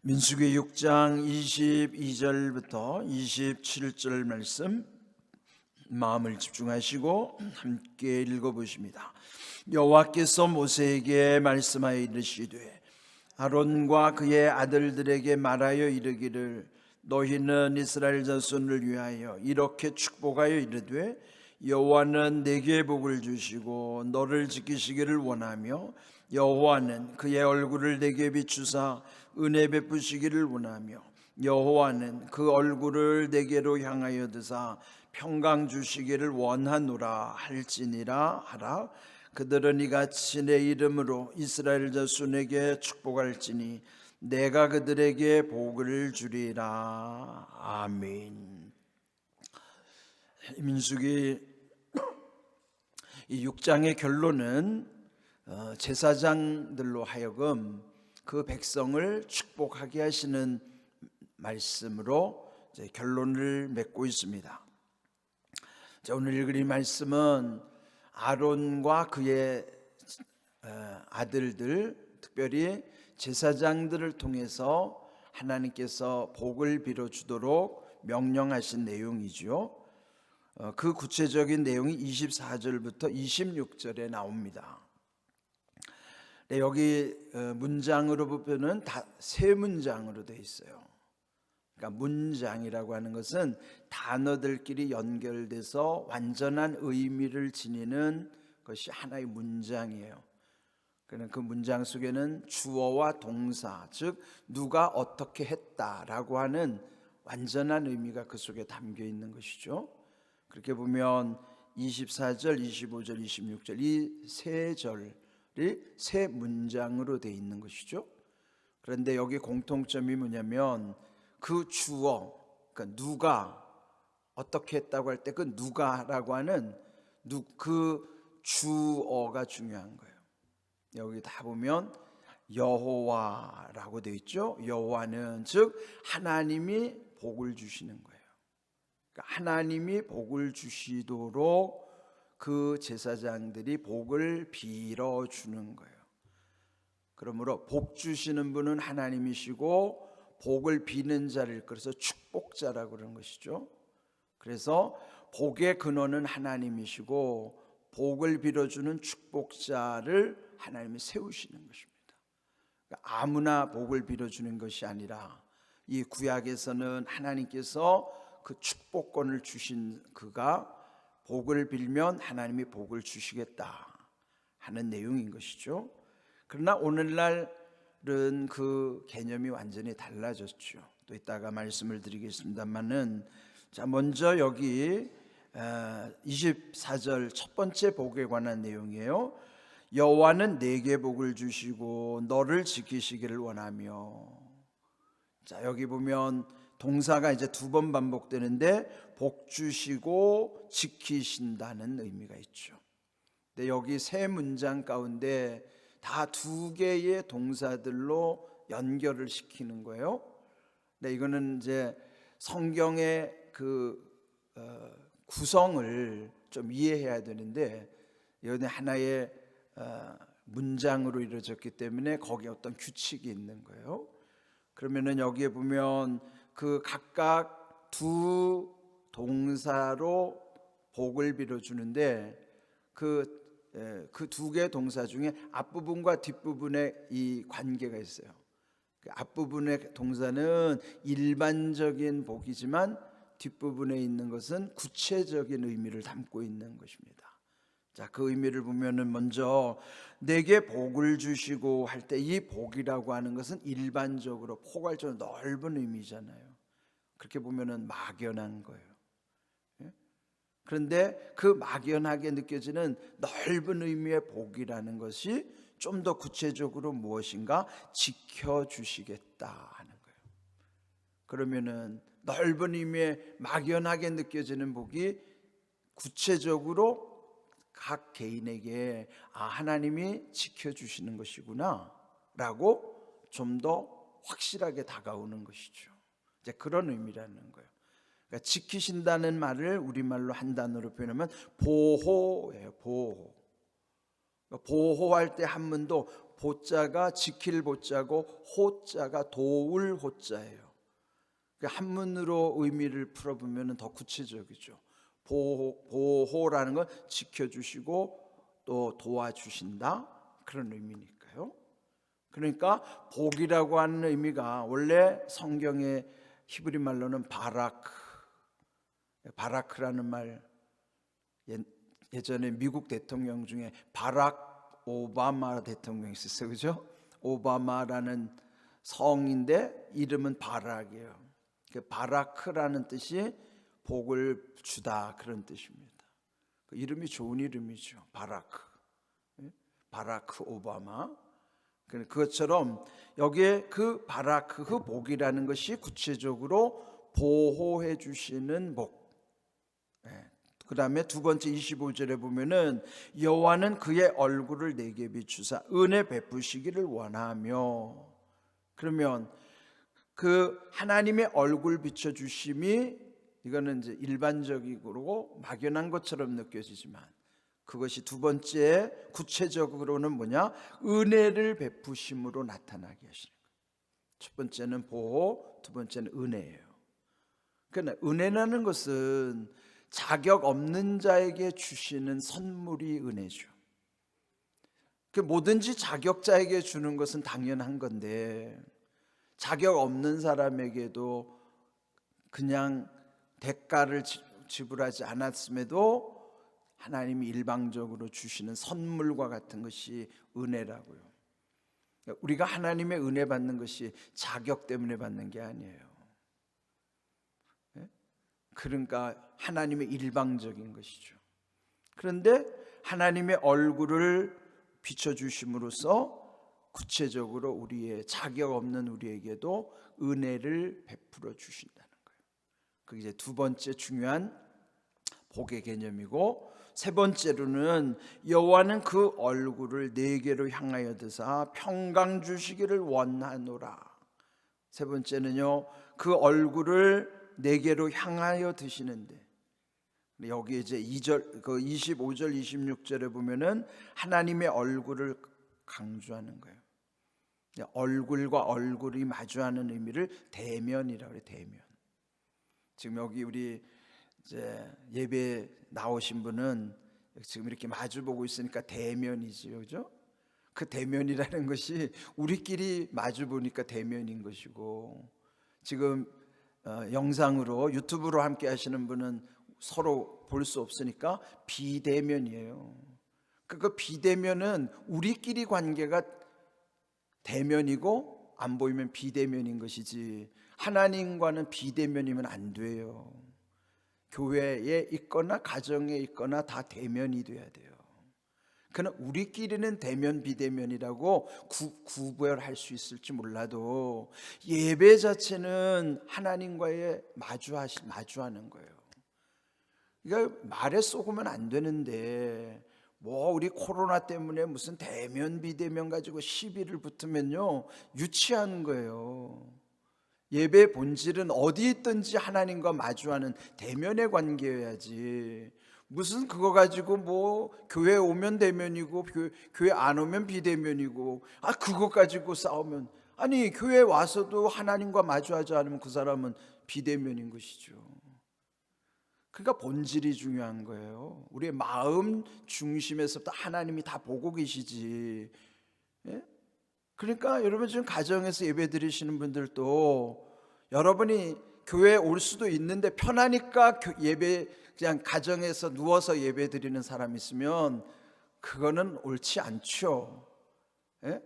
민수기 6장 22절부터 27절 말씀 마음을 집중하시고 함께 읽어보십니다. 여호와께서 모세에게 말씀하여 이르시되 아론과 그의 아들들에게 말하여 이르기를 너희는 이스라엘 자손을 위하여 이렇게 축복하여 이르되 여호와는 내게 복을 주시고 너를 지키시기를 원하며 여호와는 그의 얼굴을 내게 비추사 은혜 베푸시기를 원하며 여호와는 그 얼굴을 내게로 향하여 드사 평강 주시기를 원하노라 할지니라 하라. 그들은 이같이 내 이름으로 이스라엘 자손에게 축복할지니 내가 그들에게 복을 주리라. 아멘. 민수기 이 6장의 결론은 제사장들로 하여금 그 백성을 축복하게 하시는 말씀으로 결론을 맺고 있습니다. 오늘 읽을 이 말씀은 아론과 그의 아들들, 특별히 제사장들을 통해서 하나님께서 복을 빌어주도록 명령하신 내용이죠. 그 구체적인 내용이 24절부터 26절에 나옵니다. 여기 문장으로 보면은 다 세 문장으로 되어 있어요. 그러니까 문장이라고 하는 것은 단어들끼리 연결돼서 완전한 의미를 지니는 것이 하나의 문장이에요. 그러나 그 문장 속에는 주어와 동사, 즉 누가 어떻게 했다라고 하는 완전한 의미가 그 속에 담겨 있는 것이죠. 그렇게 보면 24절, 25절, 26절 이 세 절이 세 문장으로 되어 있는 것이죠. 그런데 여기 공통점이 뭐냐면 그 주어, 그러니까 누가 어떻게 했다고 할 때 그 누가라고 하는 그 주어가 중요한 거예요. 여기 다 보면 여호와라고 되어 있죠. 여호와는 즉 하나님이 복을 주시는 거예요. 그러니까 하나님이 복을 주시도록 그 제사장들이 복을 빌어주는 거예요. 그러므로 복 주시는 분은 하나님이시고 복을 비는 자를 그래서 축복자라고 그러는 것이죠. 그래서 복의 근원은 하나님이시고 복을 빌어주는 축복자를 하나님이 세우시는 것입니다. 그러니까 아무나 복을 빌어주는 것이 아니라 이 구약에서는 하나님께서 그 축복권을 주신 그가 복을 빌면 하나님이 복을 주시겠다 하는 내용인 것이죠. 그러나 오늘날은 그 개념이 완전히 달라졌죠. 또 이따가 말씀을 드리겠습니다만은 자, 먼저 여기 24절 첫 번째 복에 관한 내용이에요. 여호와는 내게 복을 주시고 너를 지키시기를 원하며. 자, 여기 보면 동사가 이제 두 번 반복되는데 복 주시고 지키신다는 의미가 있죠. 근데 여기 세 문장 가운데 다 두 개의 동사들로 연결을 시키는 거예요. 근데 이거는 이제 성경의 그 구성을 좀 이해해야 되는데 이거는 하나의 문장으로 이루어졌기 때문에 거기에 어떤 규칙이 있는 거예요. 그러면은 여기에 보면 그 각각 두 동사로 복을 빌어주는데 그 두 개의 동사 중에 앞부분과 뒷부분에 이 관계가 있어요. 그 앞부분의 동사는 일반적인 복이지만 뒷부분에 있는 것은 구체적인 의미를 담고 있는 것입니다. 자, 그 의미를 보면은 먼저 내게 복을 주시고 할 때 이 복이라고 하는 것은 일반적으로 포괄적으로 넓은 의미잖아요. 그렇게 보면은 막연한 거예요. 그런데 그 막연하게 느껴지는 넓은 의미의 복이라는 것이 좀 더 구체적으로 무엇인가 지켜주시겠다 하는 거예요. 그러면은 넓은 의미의 막연하게 느껴지는 복이 구체적으로 각 개인에게 하나님이 지켜주시는 것이구나 라고 좀 더 확실하게 다가오는 것이죠. 이제 그런 의미라는 거예요. 그러니까 지키신다는 말을 우리말로 한 단어로 표현하면 보호예요. 보호. 그러니까 보호할 때 한문도 보자가 지킬 보자고 호자가 도울 호자예요. 한문으로 의미를 풀어보면 더 구체적이죠. 보호라는 건 지켜주시고 또 도와주신다, 그런 의미니까요. 그러니까 복이라고 하는 의미가 원래 성경의 히브리 말로는 바라크라는 말, 예전에 미국 대통령 중에 바락 오바마 대통령이 있었어요. 그죠? 오바마라는 성인데 이름은 바락이에요. 바라크라는 뜻이 복을 주다, 그런 뜻입니다. 그 이름이 좋은 이름이죠. 바라크 오바마. 그것처럼 여기에 그 바라크, 그 복이라는 것이 구체적으로 보호해 주시는 복. 그 다음에 두 번째 25절에 보면은 여호와는 그의 얼굴을 내게 비추사 은혜 베푸시기를 원하며. 그러면 그 하나님의 얼굴 비춰주심이, 이거는 이제 일반적이고 막연한 것처럼 느껴지지만 그것이 두 번째 구체적으로는 뭐냐? 은혜를 베푸심으로 나타나게 하시는 거예요. 첫 번째는 보호, 두 번째는 은혜예요. 그러나 은혜라는 것은 자격 없는 자에게 주시는 선물이 은혜죠. 뭐든지 자격자에게 주는 것은 당연한 건데 자격 없는 사람에게도 그냥 대가를 지불하지 않았음에도 하나님이 일방적으로 주시는 선물과 같은 것이 은혜라고요. 우리가 하나님의 은혜 받는 것이 자격 때문에 받는 게 아니에요. 그러니까 하나님의 일방적인 것이죠. 그런데 하나님의 얼굴을 비춰주심으로써 구체적으로 우리의 자격 없는 우리에게도 은혜를 베풀어 주신다는 거예요. 그게 이제 두 번째 중요한 복의 개념이고, 세 번째로는 여호와는 그 얼굴을 내게로 향하여 드사 평강 주시기를 원하노라. 세 번째는요, 그 얼굴을 내게로 향하여 드시는데, 여기 이제 2절, 그 25절 26절에 보면은 하나님의 얼굴을 강조하는 거예요. 얼굴과 얼굴이 마주하는 의미를 대면이라고 그래요. 대면. 지금 여기 우리 이제 예배 나오신 분은 지금 이렇게 마주 보고 있으니까 대면이지요, 그죠? 그 대면이라는 것이 우리끼리 마주 보니까 대면인 것이고, 지금 영상으로 유튜브로 함께 하시는 분은 서로 볼 수 없으니까 비대면이에요. 그 비대면은 우리끼리 관계가 대면이고 안 보이면 비대면인 것이지, 하나님과는 비대면이면 안 돼요. 교회에 있거나 가정에 있거나 다 대면이 돼야 돼요. 그러나 우리끼리는 대면 비대면이라고 구별할 수 있을지 몰라도 예배 자체는 하나님과의 마주하는 거예요. 그러니까 말에 쏘으면 안 되는데 우리 코로나 때문에 무슨 대면 비대면 가지고 시비를 붙으면요, 유치한 거예요. 예배의 본질은 어디 있든지 하나님과 마주하는 대면의 관계여야지, 무슨 그거 가지고 교회 오면 대면이고 교회 안 오면 비대면이고, 그거 가지고 싸우면, 아니 교회 와서도 하나님과 마주하지 않으면 그 사람은 비대면인 것이죠. 그러니까 본질이 중요한 거예요. 우리의 마음 중심에서부터 하나님이 다 보고 계시지. 예? 그러니까 여러분 지금 가정에서 예배 드리시는 분들도 여러분이 교회에 올 수도 있는데 편하니까 예배 그냥 가정에서 누워서 예배 드리는 사람 있으면 그거는 옳지 않죠. 예?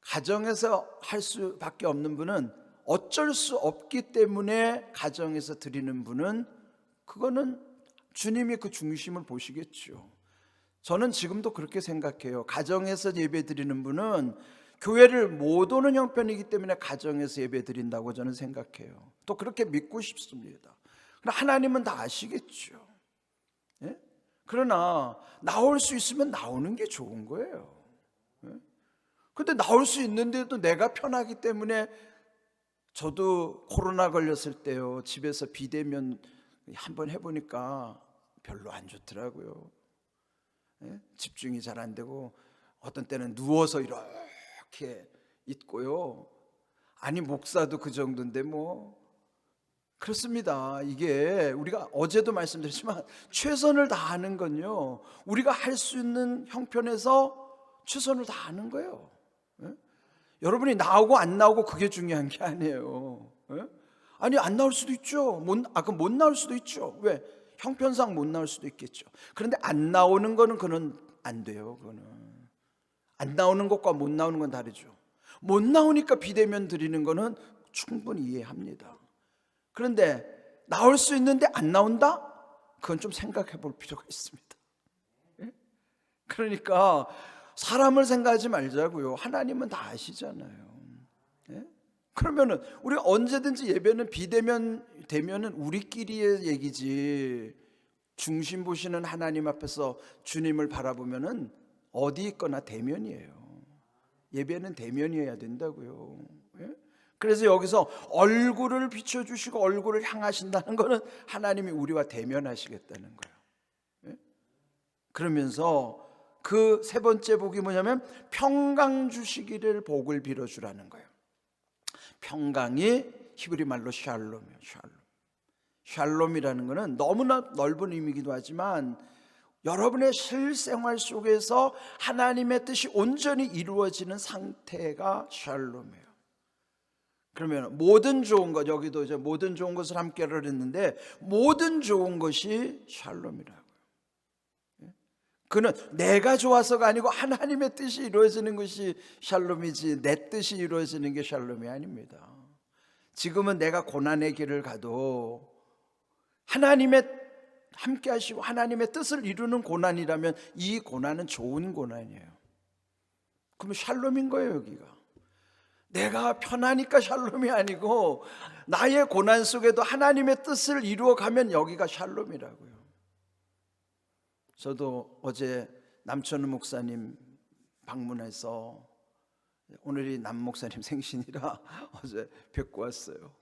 가정에서 할 수밖에 없는 분은, 어쩔 수 없기 때문에 가정에서 드리는 분은, 그거는 주님이 그 중심을 보시겠죠. 저는 지금도 그렇게 생각해요. 가정에서 예배 드리는 분은 교회를 못 오는 형편이기 때문에 가정에서 예배 드린다고 저는 생각해요. 또 그렇게 믿고 싶습니다. 그러나 하나님은 다 아시겠죠. 예? 그러나 나올 수 있으면 나오는 게 좋은 거예요. 그런데 나올 수 있는데도 내가 편하기 때문에, 저도 코로나 걸렸을 때요, 집에서 비대면 한번 해보니까 별로 안 좋더라고요. 집중이 잘 안 되고 어떤 때는 누워서 이렇게 하얗게 있고요. 아니 목사도 그 정도인데 뭐 그렇습니다. 이게 우리가 어제도 말씀드렸지만 최선을 다하는 건요, 우리가 할 수 있는 형편에서 최선을 다하는 거예요. 예? 여러분이 나오고 안 나오고 그게 중요한 게 아니에요. 예? 아니 안 나올 수도 있죠. 그럼 못 나올 수도 있죠. 왜? 형편상 못 나올 수도 있겠죠. 그런데 안 나오는 거는 그는 안 돼요. 그거는 안 나오는 것과 못 나오는 건 다르죠. 못 나오니까 비대면 드리는 거는 충분히 이해합니다. 그런데 나올 수 있는데 안 나온다? 그건 좀 생각해 볼 필요가 있습니다. 예? 그러니까 사람을 생각하지 말자고요. 하나님은 다 아시잖아요. 예? 그러면은 우리가 언제든지 예배는 비대면 되면은 우리끼리의 얘기지, 중심 보시는 하나님 앞에서 주님을 바라보면은 어디 있거나 대면이에요. 예배는 대면이어야 된다고요. 예? 그래서 여기서 얼굴을 비춰주시고 얼굴을 향하신다는 것은 하나님이 우리와 대면하시겠다는 거예요. 예? 그러면서 그 세 번째 복이 뭐냐면 평강 주시기를 복을 빌어주라는 거예요. 평강이 히브리 말로 샬롬이에요. 샬롬이라는 것은 너무나 넓은 의미이기도 하지만 여러분의 실생활 속에서 하나님의 뜻이 온전히 이루어지는 상태가 샬롬이에요. 그러면 모든 좋은 것, 여기도 이제 모든 좋은 것을 함께를 했는데 모든 좋은 것이 샬롬이라고요. 그는 내가 좋아서가 아니고 하나님의 뜻이 이루어지는 것이 샬롬이지 내 뜻이 이루어지는 게 샬롬이 아닙니다. 지금은 내가 고난의 길을 가도 하나님의 함께 하시고 하나님의 뜻을 이루는 고난이라면 이 고난은 좋은 고난이에요. 그러면 샬롬인 거예요. 여기가 내가 편하니까 샬롬이 아니고 나의 고난 속에도 하나님의 뜻을 이루어가면 여기가 샬롬이라고요. 저도 어제 남천우 목사님 방문해서, 오늘이 남 목사님 생신이라 어제 뵙고 왔어요.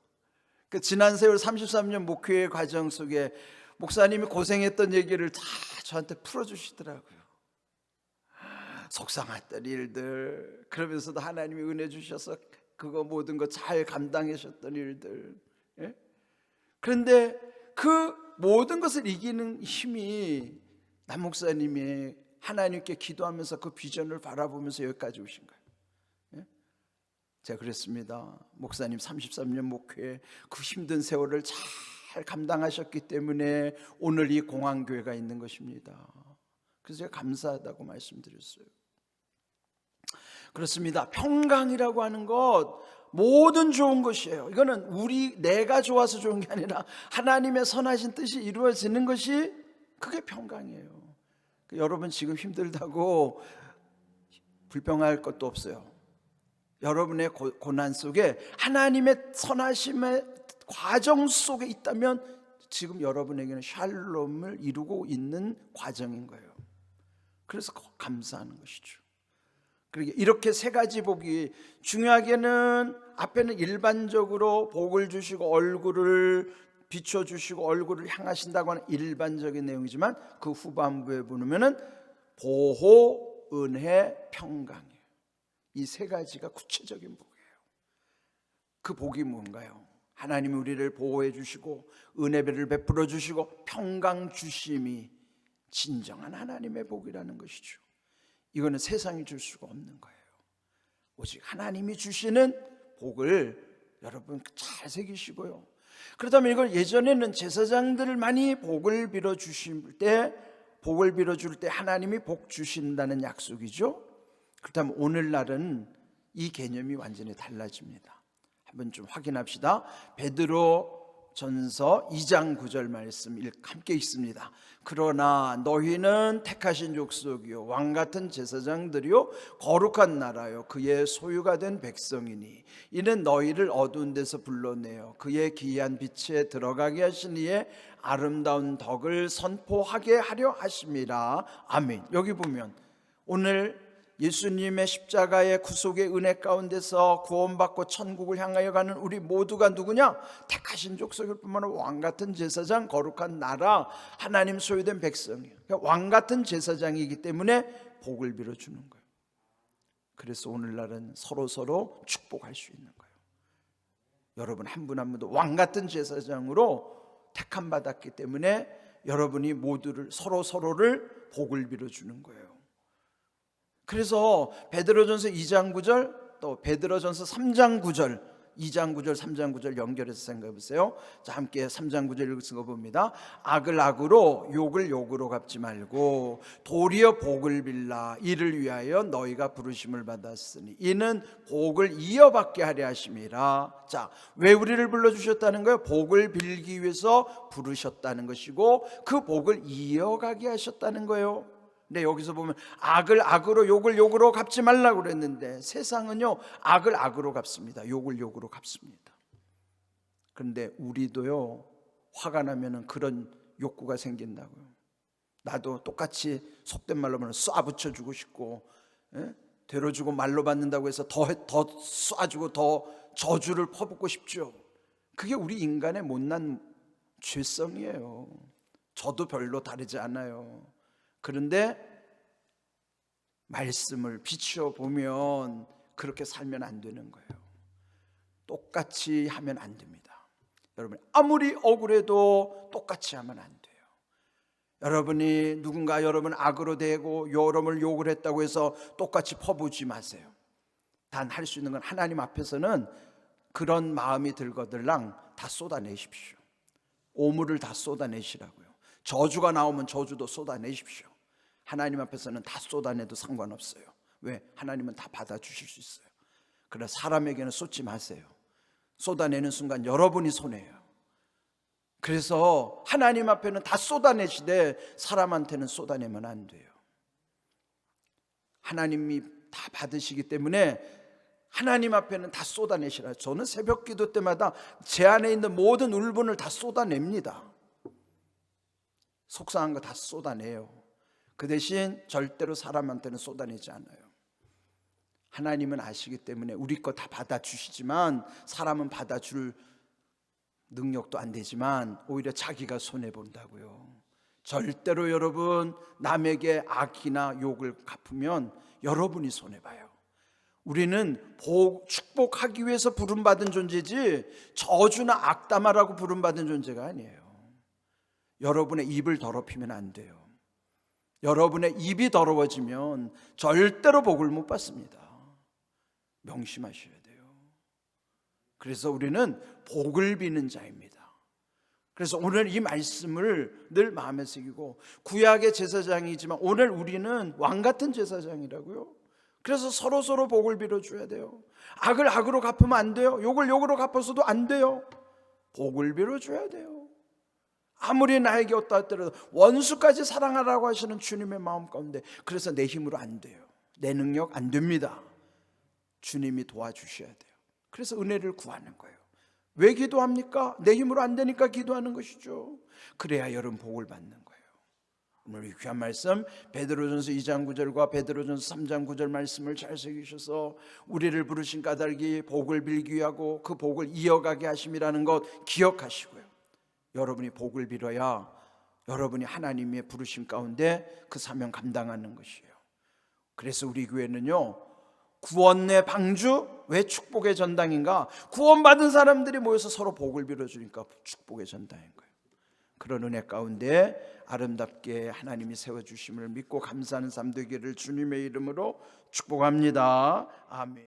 그 지난 세월 33년 목회 과정 속에 목사님이 고생했던 얘기를 다 저한테 풀어주시더라고요. 속상했던 일들, 그러면서도 하나님이 은혜 주셔서 그거 모든 거 잘 감당하셨던 일들. 예? 그런데 그 모든 것을 이기는 힘이 남 목사님이 하나님께 기도하면서 그 비전을 바라보면서 여기까지 오신 거예요. 예? 제가 그랬습니다. 목사님 33년 목회 그 힘든 세월을 잘 감당하셨기 때문에 오늘 이 공항교회가 있는 것입니다. 그래서 제가 감사하다고 말씀드렸어요. 그렇습니다. 평강이라고 하는 것 모든 좋은 것이에요. 이거는 내가 좋아서 좋은 게 아니라 하나님의 선하신 뜻이 이루어지는 것이 그게 평강이에요. 여러분 지금 힘들다고 불평할 것도 없어요. 여러분의 고난 속에 하나님의 선하심의 과정 속에 있다면 지금 여러분에게는 샬롬을 이루고 있는 과정인 거예요. 그래서 감사하는 것이죠. 그러게 이렇게 세 가지 복이 중요하게는 앞에는 일반적으로 복을 주시고 얼굴을 비춰주시고 얼굴을 향하신다고 하는 일반적인 내용이지만 그 후반부에 보면은 보호, 은혜, 평강이에요. 이 세 가지가 구체적인 복이에요. 그 복이 뭔가요? 하나님이 우리를 보호해 주시고 은혜를 베풀어 주시고 평강 주심이 진정한 하나님의 복이라는 것이죠. 이거는 세상이 줄 수가 없는 거예요. 오직 하나님이 주시는 복을 여러분 잘 새기시고요. 그렇다면 이걸 예전에는 제사장들을 많이 복을 빌어 주실 때 하나님이 복 주신다는 약속이죠. 그렇다면 오늘날은 이 개념이 완전히 달라집니다. 한번 좀 확인합시다. 베드로 전서 2장 9절 말씀 함께 읽습니다. 그러나 너희는 택하신 족속이요 왕같은 제사장들이요 거룩한 나라요 그의 소유가 된 백성이니 이는 너희를 어두운 데서 불러내어 그의 기이한 빛에 들어가게 하신 이의 아름다운 덕을 선포하게 하려 하심이라. 아멘. 여기 보면 오늘 예수님의 십자가의 구속의 은혜 가운데서 구원받고 천국을 향하여 가는 우리 모두가 누구냐? 택하신 족속일 뿐만 아니라 왕같은 제사장, 거룩한 나라, 하나님 소유된 백성이에요. 그러니까 왕같은 제사장이기 때문에 복을 빌어주는 거예요. 그래서 오늘날은 서로 축복할 수 있는 거예요. 여러분 한 분 한 분도 왕 같은 제사장으로 택함 받았기 때문에 여러분이 모두를 서로를 복을 빌어 주는 거예요. 그래서 베드로전서 2장 9절 또 베드로전서 3장 9절 2장 9절 3장 9절 연결해서 생각해 보세요. 자, 함께 3장 9절 읽은 봅니다. 악을 악으로 욕을 욕으로 갚지 말고 도리어 복을 빌라. 이를 위하여 너희가 부르심을 받았으니 이는 복을 이어받게 하려 하심이라. 자, 왜 우리를 불러주셨다는 거예요? 복을 빌기 위해서 부르셨다는 것이고 그 복을 이어가게 하셨다는 거예요. 근데 여기서 보면 악을 악으로 욕을 욕으로 갚지 말라고 그랬는데 세상은요 악을 악으로 갚습니다. 욕을 욕으로 갚습니다. 그런데 우리도요 화가 나면은 그런 욕구가 생긴다고요. 나도 똑같이 속된 말로 하면 쏴붙여주고 싶고, 되려주고 말로 받는다고 해서 더 쏴주고 더 저주를 퍼붓고 싶죠. 그게 우리 인간의 못난 죄성이에요. 저도 별로 다르지 않아요. 그런데 말씀을 비추어 보면 그렇게 살면 안 되는 거예요. 똑같이 하면 안 됩니다. 여러분 아무리 억울해도 똑같이 하면 안 돼요. 여러분이 누군가 여러분 악으로 대고 여러분을 욕을 했다고 해서 똑같이 퍼부지 마세요. 단 할 수 있는 건 하나님 앞에서는 그런 마음이 들거들랑 다 쏟아내십시오. 오물을 다 쏟아내시라고요. 저주가 나오면 저주도 쏟아내십시오. 하나님 앞에서는 다 쏟아내도 상관없어요. 왜? 하나님은 다 받아주실 수 있어요. 그러나 사람에게는 쏟지 마세요. 쏟아내는 순간 여러분이 손해예요. 그래서 하나님 앞에는 다 쏟아내시되 사람한테는 쏟아내면 안 돼요. 하나님이 다 받으시기 때문에 하나님 앞에는 다 쏟아내시라. 저는 새벽 기도 때마다 제 안에 있는 모든 울분을 다 쏟아냅니다. 속상한 거 다 쏟아내요. 그 대신 절대로 사람한테는 쏟아내지 않아요. 하나님은 아시기 때문에 우리 거 다 받아주시지만 사람은 받아줄 능력도 안 되지만 오히려 자기가 손해본다고요. 절대로 여러분 남에게 악이나 욕을 갚으면 여러분이 손해봐요. 우리는 축복하기 위해서 부름받은 존재지 저주나 악담하라고 부름받은 존재가 아니에요. 여러분의 입을 더럽히면 안 돼요. 여러분의 입이 더러워지면 절대로 복을 못 받습니다. 명심하셔야 돼요. 그래서 우리는 복을 비는 자입니다. 그래서 오늘 이 말씀을 늘 마음에 새기고 구약의 제사장이지만 오늘 우리는 왕 같은 제사장이라고요. 그래서 서로 복을 빌어줘야 돼요. 악을 악으로 갚으면 안 돼요. 욕을 욕으로 갚아서도 안 돼요. 복을 빌어줘야 돼요. 아무리 나에게 어떠하더라도 원수까지 사랑하라고 하시는 주님의 마음 가운데 그래서 내 힘으로 안 돼요. 내 능력 안 됩니다. 주님이 도와주셔야 돼요. 그래서 은혜를 구하는 거예요. 왜 기도합니까? 내 힘으로 안 되니까 기도하는 것이죠. 그래야 여러분 복을 받는 거예요. 오늘 이 귀한 말씀 베드로전서 2장 9절과 베드로전서 3장 9절 말씀을 잘 새기셔서 우리를 부르신 까닭이 복을 빌기 위하고 그 복을 이어가게 하심이라는 것 기억하시고요. 여러분이 복을 빌어야 여러분이 하나님의 부르심 가운데 그 사명 감당하는 것이에요. 그래서 우리 교회는요 구원의 방주, 왜 축복의 전당인가? 구원받은 사람들이 모여서 서로 복을 빌어주니까 축복의 전당인 거예요. 그런 은혜 가운데 아름답게 하나님이 세워주심을 믿고 감사하는 삶 되기를 주님의 이름으로 축복합니다. 아멘.